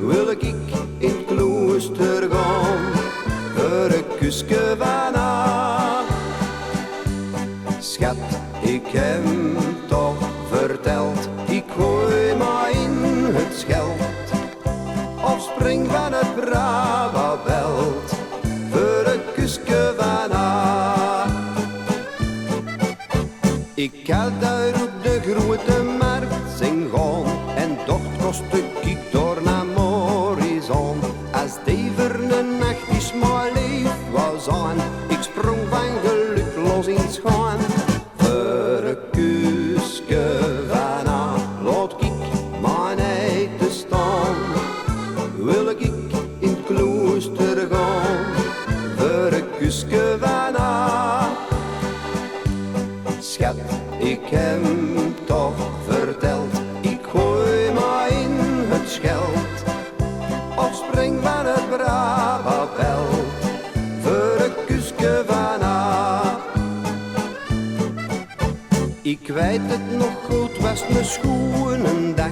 wil ik in het klooster gaan, voor een kusje van haar. Schat, ik heb toch verteld, ik gooi maar in het scheld, of spring van het brave veld, voor een kusje van haar. Ik ga daar op de grote markt zien gaan, en toch kostte ik door naar Morrison. Als die voor een nacht is maar lief was aan, ik sprong van geluk los in schijn. Voor een kusje van haar, laat ik maar niet te staan, wil ik in het klooster gaan, voor een kusje van haar. Schat, ik heb toch verteld, ik gooi maar in het scheld, of spring van het brave veld, voor een kusje van haar. Ik weet het nog goed, was mijn schoenendag,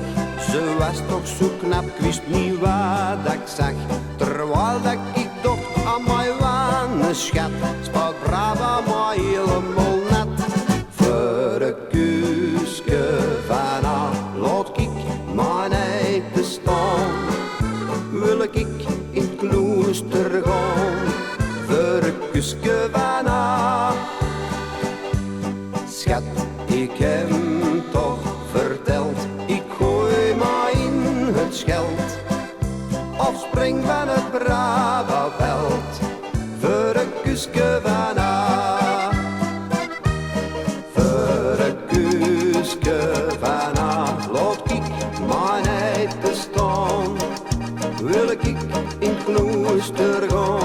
ze was toch zo knap, ik wist niet wat ik zag. Terwijl dat ik dacht aan mijn wane schat, spaat brava maar helemaal nat. Voor een kusje van haar, laat ik maar niet te staan, wil ik in het klooster gaan, voor een kusje van haar. Schat, ik heb toch verteld, ik gooi maar in het scheld, of spring van het brave veld, voor een kusje van haar. Voor een kusje van haar, laat ik maar niet te staan, wil ik in het klooster gaan,